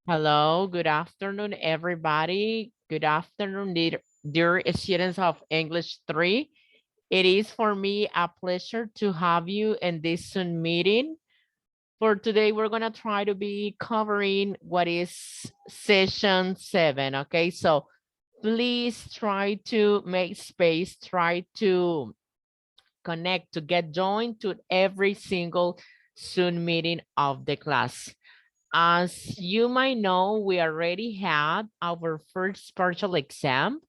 Hello, good afternoon, everybody. Good afternoon, dear students of English 3. It is for me a pleasure to have you in this Zoom meeting. For today, we're going to try to be covering what is session 7, okay? So please try to make space, try to connect, to get joined to every single Zoom meeting of the class. As you might know, we already had our first partial exam,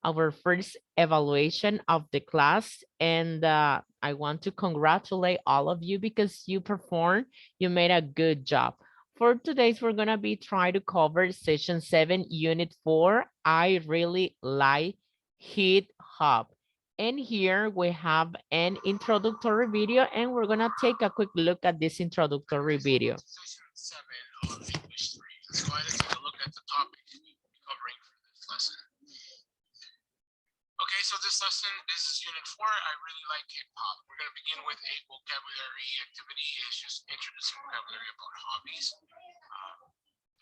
our first evaluation of the class, and I want to congratulate all of you because you performed, you made a good job. For today's, we're gonna be trying to cover session 7, unit 4. I really like hip hop. And here we have an introductory video, and we're gonna take a quick look at this introductory video. Session 7 of English 3. Let's go ahead and take a look at the topic we will be covering for this lesson. Okay, so this lesson, this is unit 4. I really like hip hop. We're going to begin with a vocabulary activity. It's just introducing vocabulary about hobbies.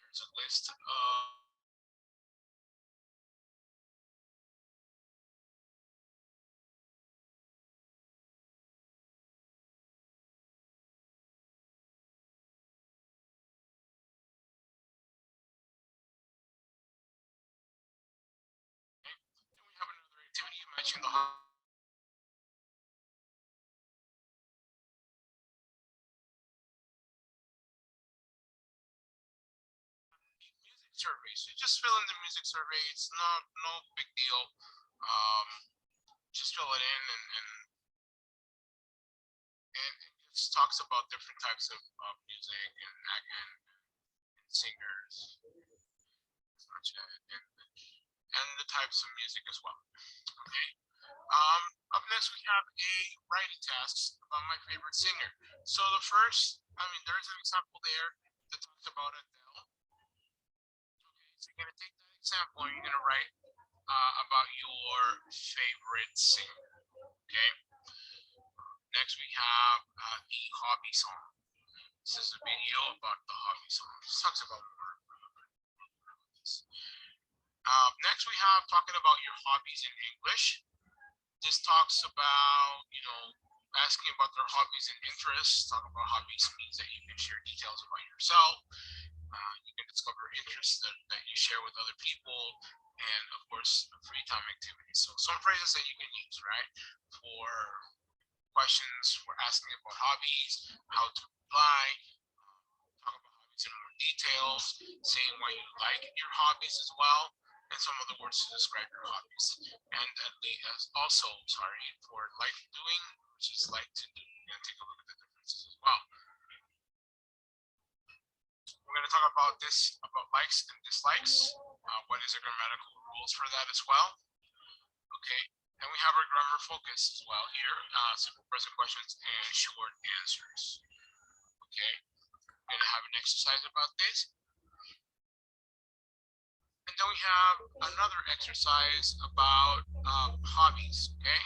There's a list of activity. You mentioned the music survey. So just fill in the music survey. It's no big deal. Just fill it in and it just talks about different types of music and singers and the types of music as well. Okay. Up next, we have a writing task about my favorite singer. So the first, there's an example there that talks about Adele. Okay, so you're gonna take that example and you're gonna write about your favorite singer. Okay. Next, we have the hobby song. This is a video about the hobby song. This talks about this. Next, we have talking about your hobbies in English. This talks about, asking about their hobbies and interests. Talk about hobbies means that you can share details about yourself. You can discover interests that you share with other people, and of course, free time activities. So some phrases that you can use, right, for questions, for asking about hobbies, how to reply, talk about hobbies in more details, saying why you like your hobbies as well, and some other words to describe your hobbies. And also, for like doing, which is like to do, and take a look at the differences as well. We're going to talk about this, about likes and dislikes. What is the grammatical rules for that as well? Okay, and we have our grammar focus as well here, simple present questions and short answers. Okay, we're going to have an exercise about this. And then we have another exercise about hobbies, okay?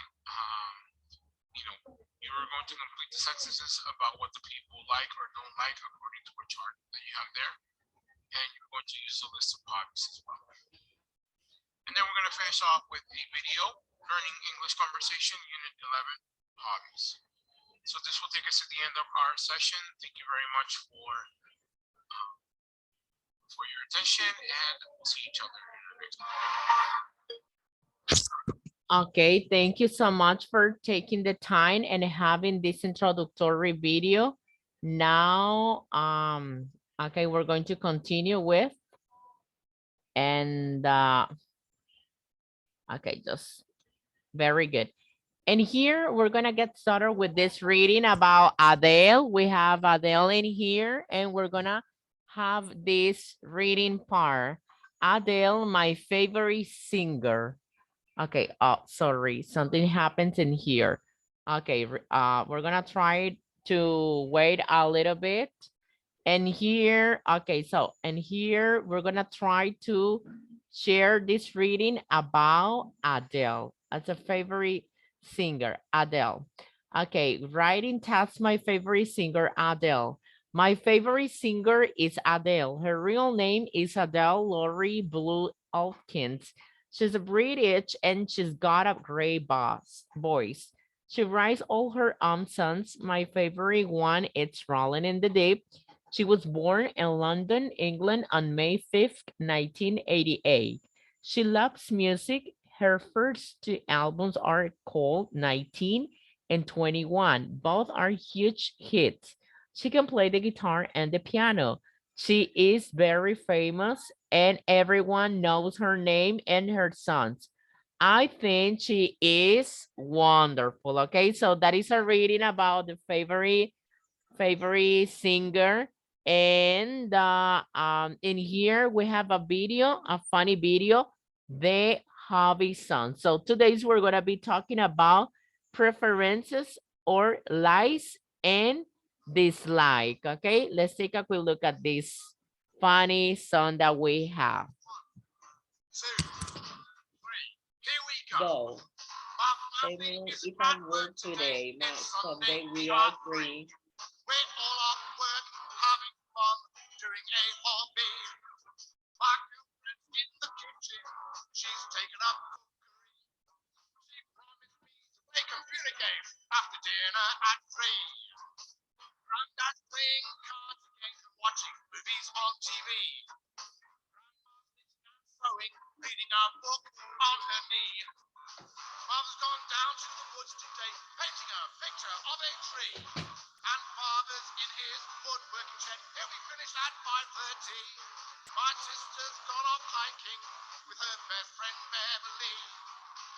You're going to complete the sentences about what the people like or don't like according to a chart that you have there. And you're going to use a list of hobbies as well. And then we're going to finish off with a video, Learning English Conversation, Unit 11, Hobbies. So this will take us to the end of our session. Thank you very much for your attention, and we'll see each other in the next one. Okay, thank you so much for taking the time and having this introductory video. Now, okay, we're going to continue with, and okay, just very good. And here we're gonna get started with this reading about Adele. We have Adele in here, and we're gonna have this reading part. Adele, my favorite singer. Okay, oh, sorry, something happens in here. Okay, we're gonna try to wait a little bit. And here, okay, so, and here we're gonna try to share this reading about Adele as a favorite singer, Adele. Okay, writing task, my favorite singer, Adele. My favorite singer is Adele. Her real name is Adele Laurie Blue Elkins. She's a British and she's got a great voice. She writes all her own songs. My favorite one is Rolling in the Deep. She was born in London, England on May 5th, 1988. She loves music. Her first two albums are called 19 and 21. Both are huge hits. She can play the guitar and the piano. She is very famous and everyone knows her name and her songs. I think she is wonderful. Okay, so that is a reading about the favorite singer. And in here we have a video, a funny video, the hobby song. So today's we're gonna be talking about preferences or likes and dislike. Okay, let's take a quick look at this funny song that we have. 2, 3, here we go. Go. My family Everyone is is at at work work today. today. My It's Sunday, Sunday we we are are free. free. We're all off work, having fun, doing a hobby. My girlfriend's in the kitchen, she's taken up cookery. She promised me to play computer games after dinner at 3. Granddad's playing cards again and watching movies on TV. Grandma's knitting and sewing, reading a book on her knee. Mother's gone down to the woods today, painting a picture of a tree. And father's in his woodworking shed, he'll be finished at 5:30. My sister's gone off hiking with her best friend Beverly.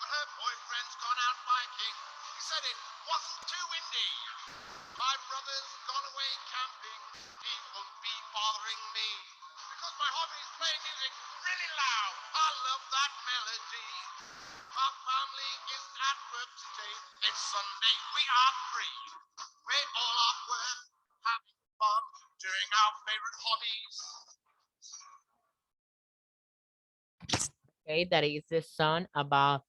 Her boyfriend's gone out biking, he said it wasn't too windy. My brother's gone away camping, he won't be bothering me. Because my hobby is playing music really loud, I love that melody. Our family is at work today, it's Sunday, we are free. We're all off work, having fun, doing our favorite hobbies. Okay, that is the song about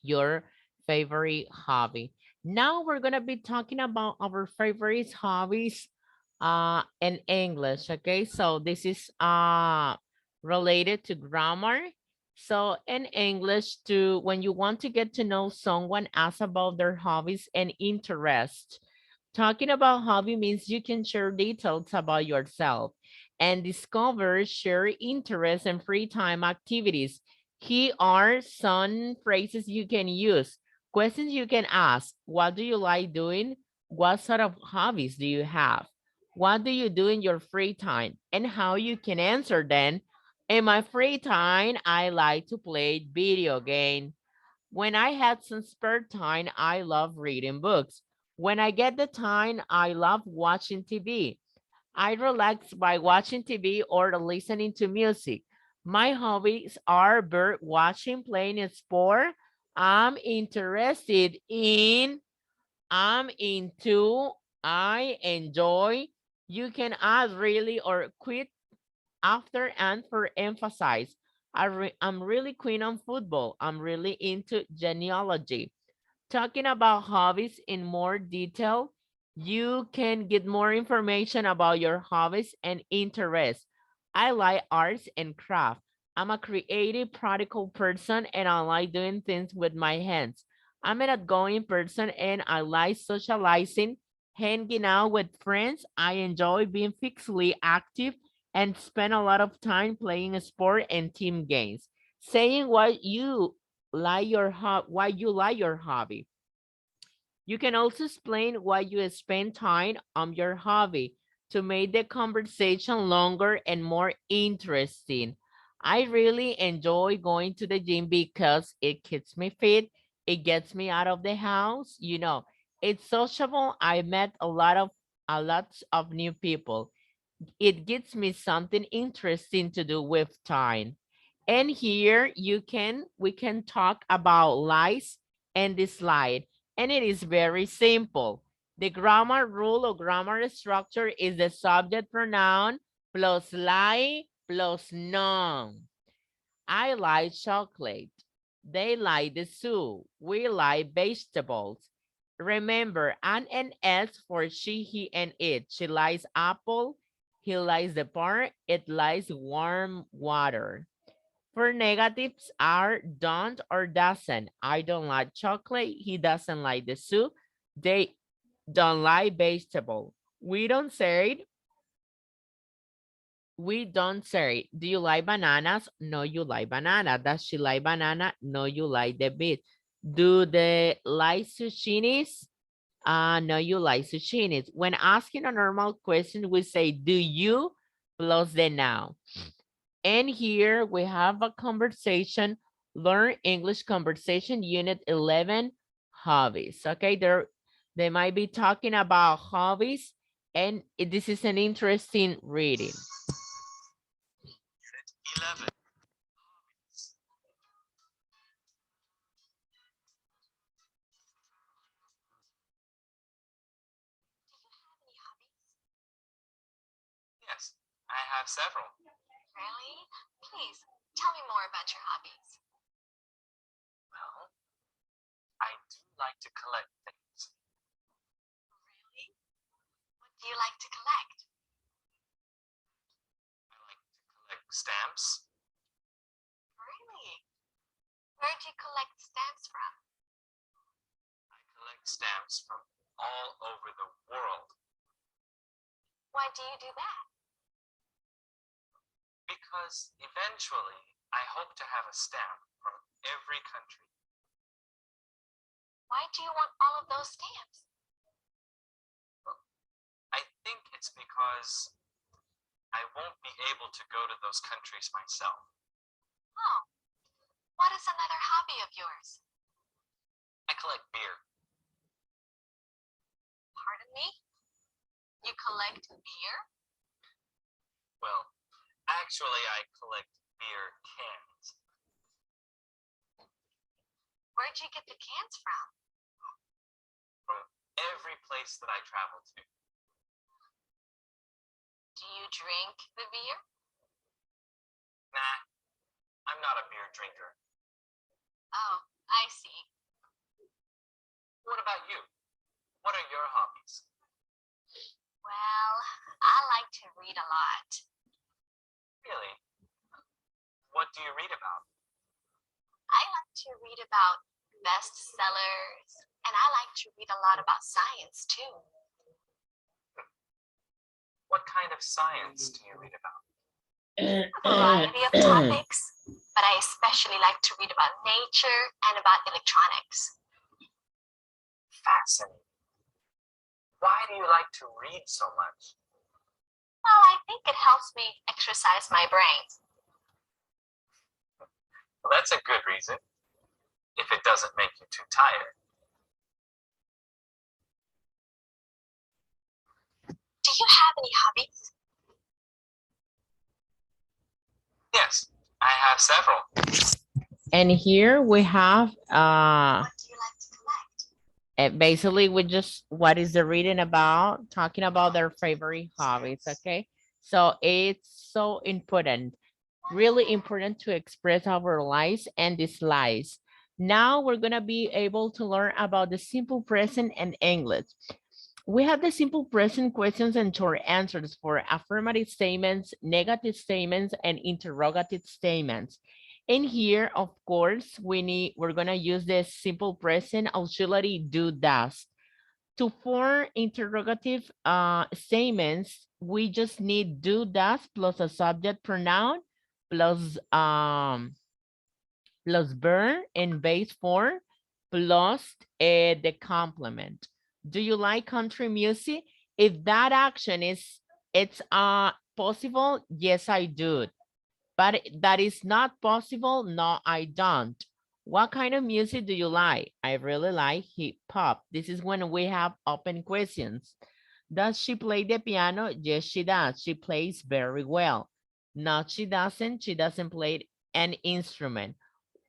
your favorite hobby. Now we're gonna be talking about our favorite hobbies in English. Okay, so this is related to grammar. So in English, to when you want to get to know someone, ask about their hobbies and interests. Talking about hobby means you can share details about yourself and discover share interests and free time activities. Here are some phrases you can use. Questions you can ask. What do you like doing? What sort of hobbies do you have? What do you do in your free time? And how you can answer them. In my free time, I like to play video game. When I had some spare time, I love reading books. When I get the time, I love watching TV. I relax by watching TV or listening to music. My hobbies are bird watching, playing a sport. I'm interested in, I'm into, I enjoy. You can add really or quit after and for emphasize. I'm really keen on football. I'm really into genealogy. Talking about hobbies in more detail, you can get more information about your hobbies and interests. I like arts and craft. I'm a creative, practical person and I like doing things with my hands. I'm an outgoing person and I like socializing, hanging out with friends. I enjoy being physically active and spend a lot of time playing a sport and team games. Saying why you like your hobby. You can also explain why you spend time on your hobby to make the conversation longer and more interesting. I really enjoy going to the gym because it keeps me fit. It gets me out of the house. It's sociable. I met a lot of new people. It gives me something interesting to do with time. And here we can talk about likes and dislike. And it is very simple. The grammar rule or grammar structure is the subject pronoun plus like plus noun. I like chocolate. They like the soup. We like vegetables. Remember, an S for she, he, and it. She likes apple, he likes the park, it likes warm water. For negatives are don't or doesn't. I don't like chocolate, he doesn't like the soup, they don't like vegetable. We don't say it. We don't say, do you like bananas? No, you like banana. Does she like banana? No, you like the beet. Do they like zucchinis? No, you like zucchinis. When asking a normal question, we say, do you plus the noun. And here we have a conversation, learn English conversation, unit 11, hobbies. Okay, they might be talking about hobbies, and this is an interesting reading. Unit 11. Yes, I have several. Really? Please, tell me more about your hobbies. Well, I do like to collect things. Really? What do you like to collect? I like to collect stamps. Really? Where do you collect stamps from? I collect stamps from all over the world Why do you do that? because eventually I hope to have a stamp from every country. Why do you want all of those stamps? I think it's because I won't be able to go to those countries myself. Oh, what is another hobby of yours? I collect beer. Pardon me? You collect beer? Well, actually, I collect beer cans. Where'd you get the cans from? From every place that I travel to. Do you drink the beer? Nah, I'm not a beer drinker. Oh, I see. What about you? What are your hobbies? Well, I like to read a lot. Really? What do you read about? I like to read about bestsellers, and I like to read a lot about science too. What kind of science do you read about? A variety of topics, but I especially like to read about nature and about electronics. Fascinating. Why do you like to read so much? Well, I think it helps me exercise my brain. Well, that's a good reason, if it doesn't make you too tired. Do you have any hobbies? Yes, I have several. And here we have What do you like to collect? basically we just what is the reading about, talking about their favorite hobbies. Okay, so it's so important, really important to express our likes and dislikes. Now we're gonna be able to learn about the simple present and English. We have the simple present questions and short answers for affirmative statements, negative statements, and interrogative statements. And here, of course, we're gonna use the simple present auxiliary do, does. To form interrogative statements, we just need do, does plus a subject pronoun plus plus verb in base form plus the complement. Do you like country music? If that action it's possible, yes, I do. But that is not possible, no, I don't. What kind of music do you like? I really like hip hop. This is when we have open questions. Does she play the piano? Yes, she does. She plays very well. No, she doesn't. She doesn't play an instrument.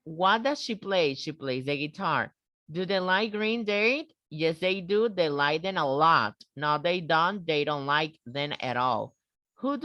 What does she play? She plays the guitar. Do they like Green Day? Yes, they do. They like them a lot. No, they don't. They don't like them at all. Who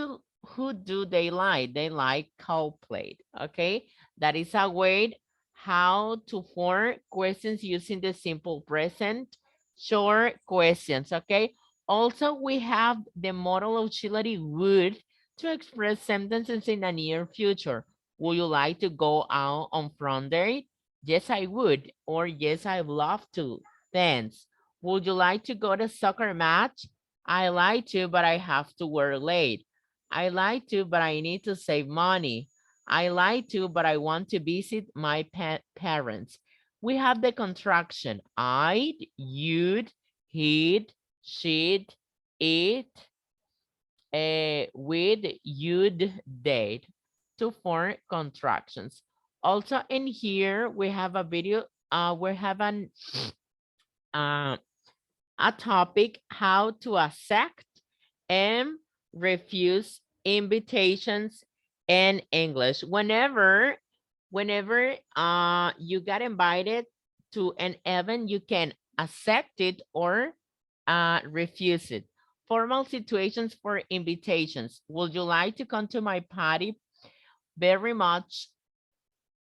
do they like? They like Coldplay. Okay, that is a way how to form questions using the simple present short questions, okay? Also, we have the modal auxiliary would to express sentences in the near future. Would you like to go out on Friday? Yes, I would. Or yes, I'd love to. Thanks. Would you like to go to soccer match? I like to, but I have to work late. I like to, but I need to save money. I like to, but I want to visit my parents. We have the contraction I'd, you'd, he'd, she'd, it, with, you'd, they'd to form contractions. Also in here, we have a video, we have uh, a topic, how to accept and refuse invitations in English. Whenever you got invited to an event, you can accept it or refuse it. Formal situations for invitations. Would you like to come to my party? Very much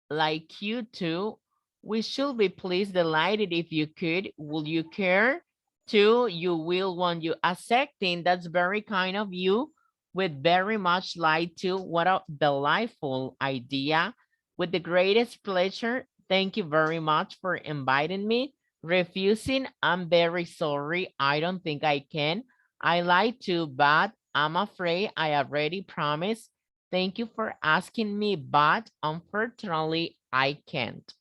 like you too. We should be pleased, delighted if you could. Will you care to? You will want you accepting. That's very kind of you. With very much like to. What a delightful idea. With the greatest pleasure. Thank you very much for inviting me. Refusing, I'm very sorry. I don't think I can. I like to, but I'm afraid I already promised. Thank you for asking me, but unfortunately, I can't.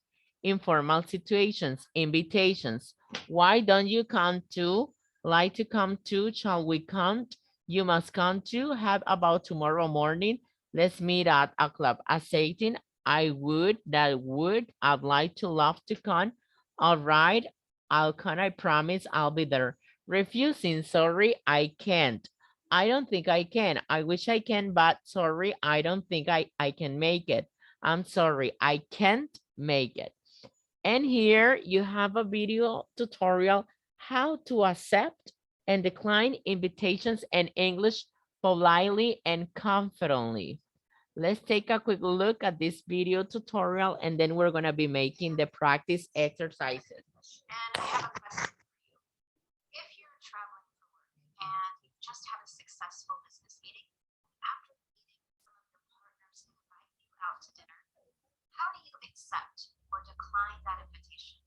Informal situations, invitations. Why don't you come to? Like to come to? Shall we come? You must come to. Have about tomorrow morning. Let's meet at a club. Accepting, I would, that would, I'd like to love to come. All right, I'll come, I promise I'll be there. Refusing, sorry, I can't. I don't think I can. I wish I can, but sorry, I don't think I can make it. I'm sorry, I can't make it. And here you have a video tutorial how to accept and decline invitations in English politely and confidently. Let's take a quick look at this video tutorial and then we're going to be making the practice exercises. And I have a question for you. If you're traveling for work and you just had a successful business meeting, after the meeting, some of your partners invite you out to dinner, how do you accept or decline that invitation?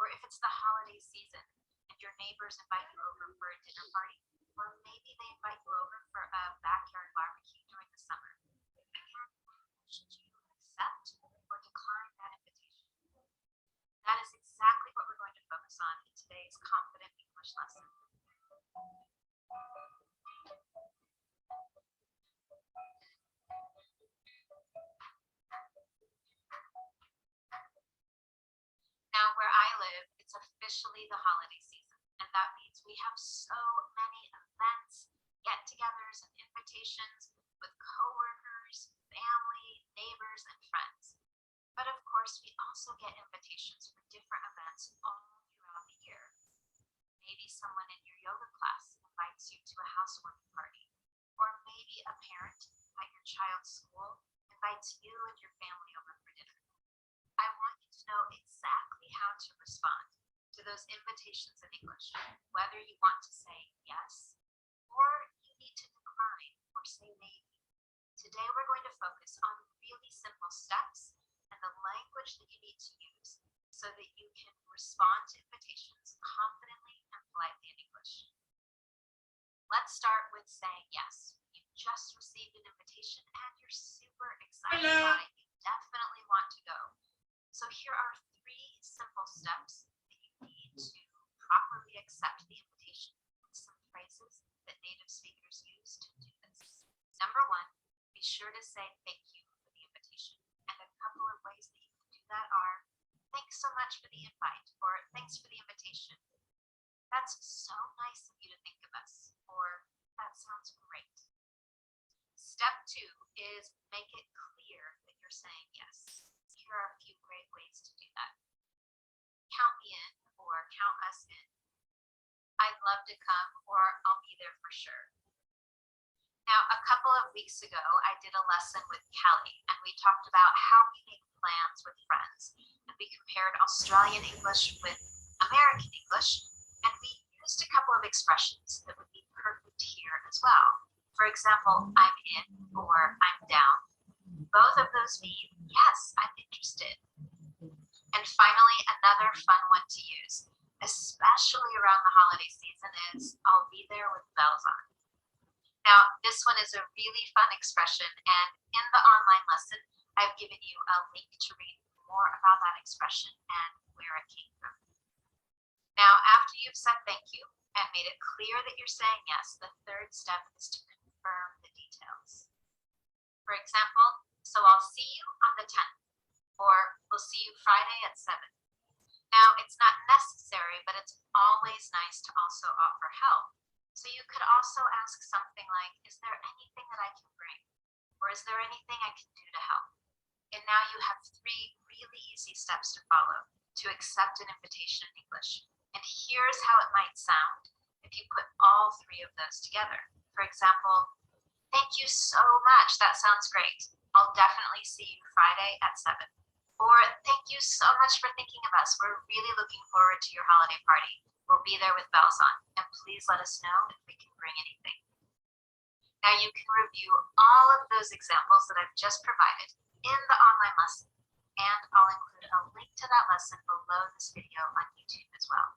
Or if it's the holiday season and your neighbors invite you over for a dinner party, or maybe they invite you over for a backyard barbecue during the summer, again, should you accept or decline that invitation? That is exactly what we're going to focus on in today's Confident English lesson. Now, where I live, it's officially the holiday season, and that means we have so many events, get-togethers, and invitations with coworkers, family, neighbors, and friends. But of course, we also get invitations for different events all throughout the year. Maybe someone in your yoga class invites you to a housewarming party, or maybe a parent at your child's school invites you and your family over for dinner. I want you to know exactly how to respond to those invitations in English, whether you want to say yes, or you need to decline or say maybe. Today, we're going to focus on really simple steps and the language that you need to use so that you can respond to invitations confidently and politely in English. Let's start with saying yes. You just received an invitation and you're super excited about it. You definitely want to go. So here are 3 simple steps that you need to properly accept the invitation with some phrases that native speakers use to do this. Number 1, be sure to say thank you for the invitation. And a couple of ways that you can do that are, thanks so much for the invite, or thanks for the invitation. That's so nice of you to think of us, or that sounds great. Step 2 is make it clear that you're saying yes. Here are a few great ways to do that. Count me in, or count us in. I'd love to come, or I'll be there for sure. Now, a couple of weeks ago, I did a lesson with Kelly, and we talked about how we make plans with friends. And we compared Australian English with American English. And we used a couple of expressions that would be perfect here as well. For example, I'm in or I'm down. Both of those mean, yes, I'm interested. And finally, another fun one to use, especially around the holiday season, is I'll be there with bells on. Now, this one is a really fun expression, and in the online lesson, I've given you a link to read more about that expression and where it came from. Now, after you've said thank you and made it clear that you're saying yes, the third step is to confirm the details. For example, so I'll see you on the 10th, or we'll see you Friday at 7. Now, it's not necessary, but it's always nice to also offer help. So you could also ask something like, is there anything that I can bring? Or is there anything I can do to help? And now you have 3 really easy steps to follow to accept an invitation in English. And here's how it might sound if you put all 3 of those together. For example, thank you so much. That sounds great. I'll definitely see you Friday at 7. Or thank you so much for thinking of us. We're really looking forward to your holiday party. We'll be there with bells on. And please let us know if we can bring anything. Now you can review all of those examples that I've just provided in the online lesson. And I'll include a link to that lesson below this video on YouTube as well.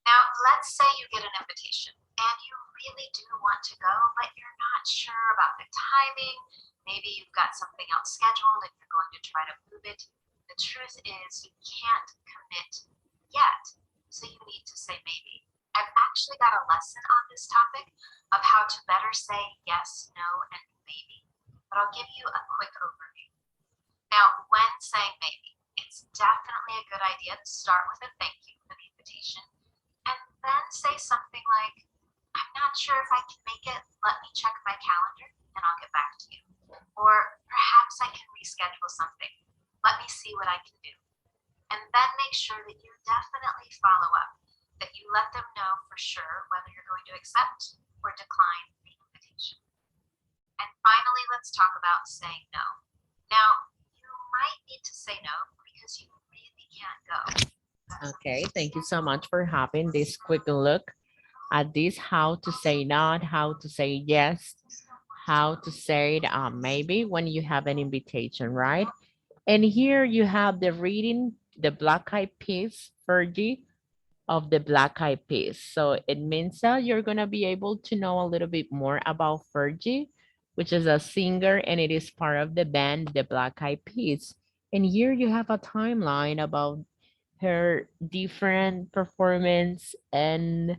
Now, let's say you get an invitation and you really do want to go, but you're not sure about the timing. Maybe you've got something else scheduled and you're going to try to move it. The truth is you can't commit yet, so you need to say maybe. I've actually got a lesson on this topic of how to better say yes, no, and maybe, but I'll give you a quick overview. Now, when saying maybe, it's definitely a good idea to start with a thank you for the invitation and then say something like, I'm not sure if I can make it. Let me check my calendar and I'll get back to you. Or perhaps I can reschedule something. Let me see what I can do. And then make sure that you definitely follow up, that you let them know for sure whether you're going to accept or decline the invitation. And finally, let's talk about saying no. Now, you might need to say no because you really can't go. Okay, thank you so much for having this quick look at this, how to say not, how to say yes, how to say it maybe when you have an invitation, right? And here you have the reading, the Black Eyed Peas, Fergie of the Black Eyed Peas. So it means that you're gonna be able to know a little bit more about Fergie, which is a singer and it is part of the band, the Black Eyed Peas. And here you have a timeline about her different performance and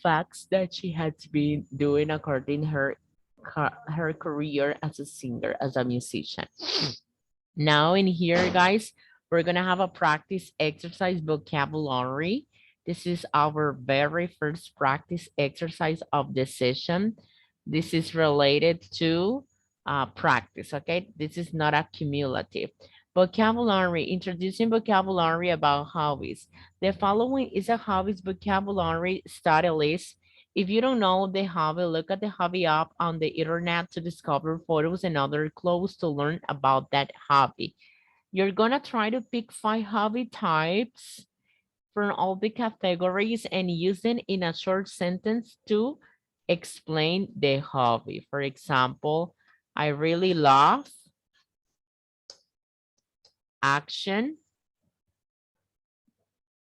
facts that she had been doing according her career as a singer, as a musician. Now in here, guys, we're gonna have a practice exercise vocabulary. This is our very first practice exercise of the session. This is related to practice, okay? This is not a cumulative. Vocabulary, introducing vocabulary about hobbies. The following is a hobbies vocabulary study list. If you don't know the hobby, look at the hobby app on the internet to discover photos and other clues to learn about that hobby. You're gonna try to pick 5 hobby types from all the categories and use them in a short sentence to explain the hobby. For example, I really love action.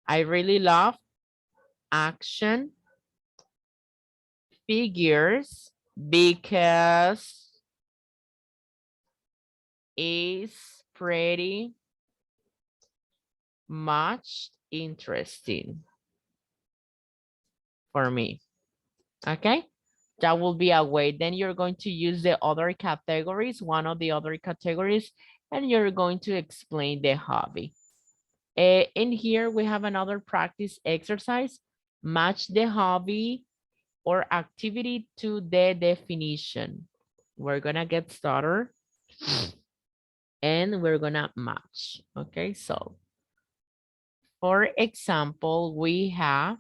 I really love action figures because it's pretty much interesting for me. Okay, that will be a way. Then you're going to use the other categories, one of the other categories, and you're going to explain the hobby. In here, we have another practice exercise. Match the hobby or activity to the definition. We're gonna get started and we're gonna match. Okay, so for example, we have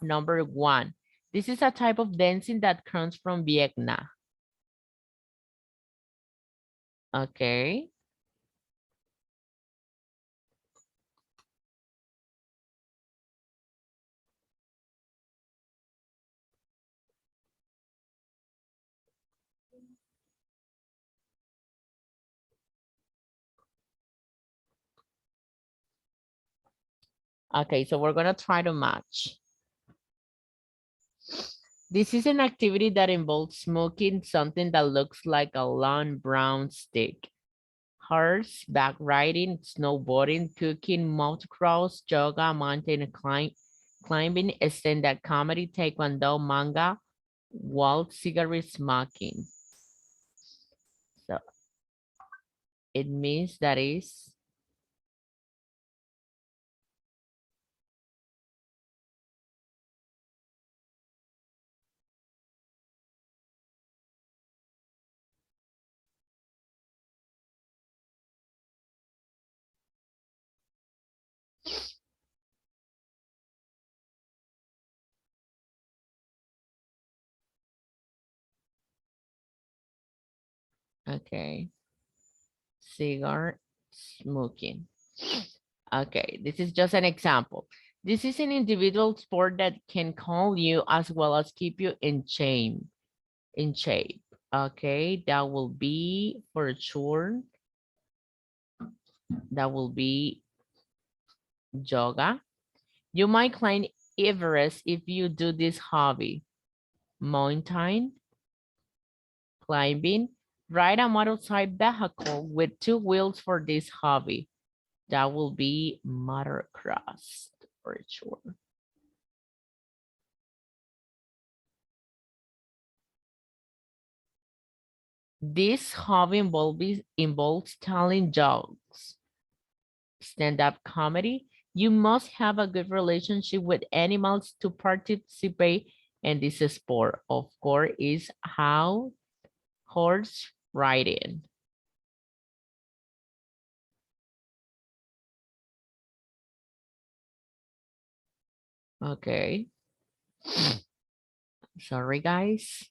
number 1. This is a type of dancing that comes from Vietnam. Okay. Okay, so we're gonna try to match. This is an activity that involves smoking something that looks like a long brown stick. Horseback riding, snowboarding, cooking, motocross, yoga, mountain climbing, stand-up comedy, taekwondo, manga, waltz, cigarette smoking. So it means that is okay. Cigar smoking. Okay, this is just an example. This is an individual sport that can call you as well as keep you in shape. In shape. Okay, that will be for sure. That will be yoga. You might climb Everest if you do this hobby. Mountain climbing. Ride a motorcycle vehicle with two wheels for this hobby. That will be motocross for sure. This hobby involves telling jokes. Stand-up comedy. You must have a good relationship with animals to participate in this sport. Of course, is how horse riding. Okay. Sorry, guys.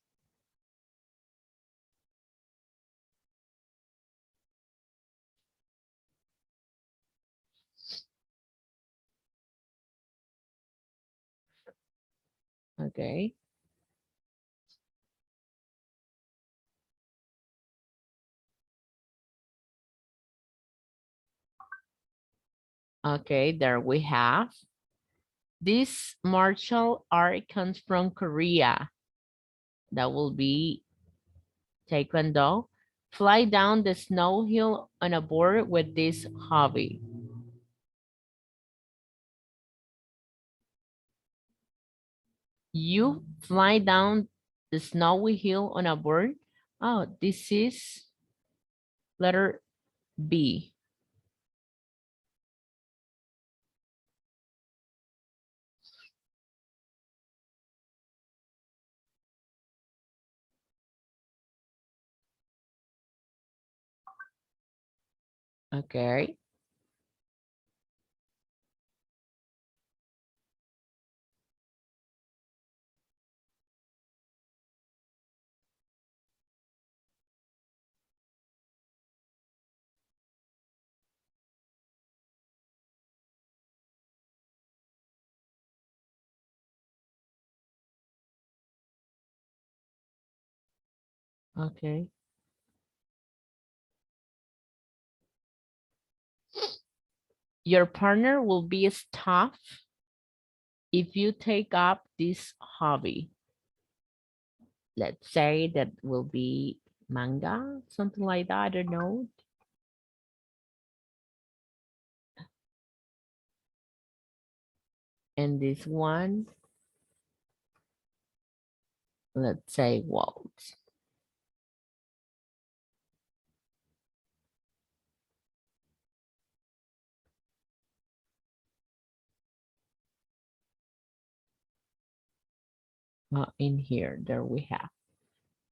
Okay. Okay, there we have. This martial art comes from Korea. That will be taekwondo. Fly down the snow hill on a board with this hobby. You fly down the snowy hill on a board. Oh, this is letter B. Okay. Okay. Your partner will be staff if you take up this hobby. Let's say that will be manga, something like that. I don't know. And this one, let's say waltz. In here, there we have.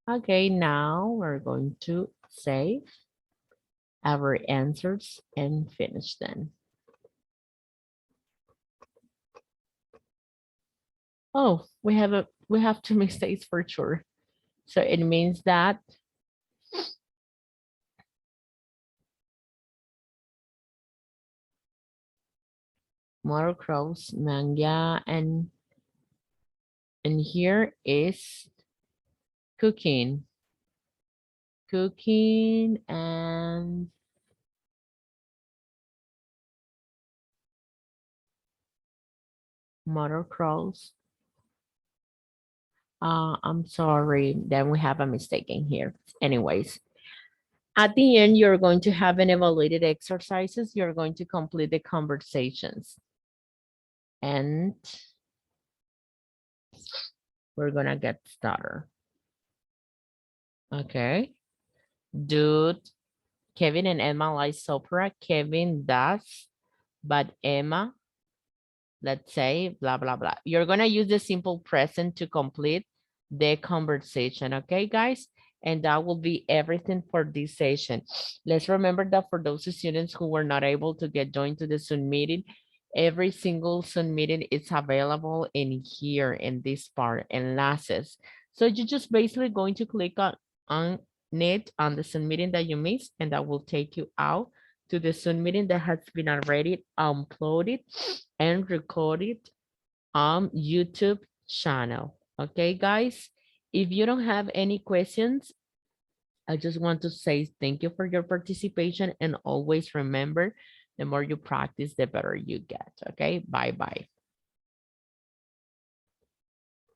Okay, now we're going to save our answers and finish them. Oh, we have two mistakes for sure. So it means that motocross, manga, and here is cooking. Cooking and Motocross. I'm sorry, then we have a mistake in here. Anyways, at the end, you're going to have an evaluated exercises. You're going to complete the conversations. And we're gonna get started. Okay. Dude, Kevin and Emma likes opera. Kevin does, but Emma, let's say, blah, blah, blah. You're gonna use the simple present to complete the conversation, okay, guys? And that will be everything for this session. Let's remember that for those students who were not able to get joined to the Zoom meeting, every single Zoom meeting is available in here in this part, enlaces. So you're just basically going to click on it on the Zoom meeting that you missed, and that will take you out to the Zoom meeting that has been already uploaded and recorded on YouTube channel. Okay, guys, if you don't have any questions, I just want to say thank you for your participation, and always remember, the more you practice, the better you get. Okay, bye-bye.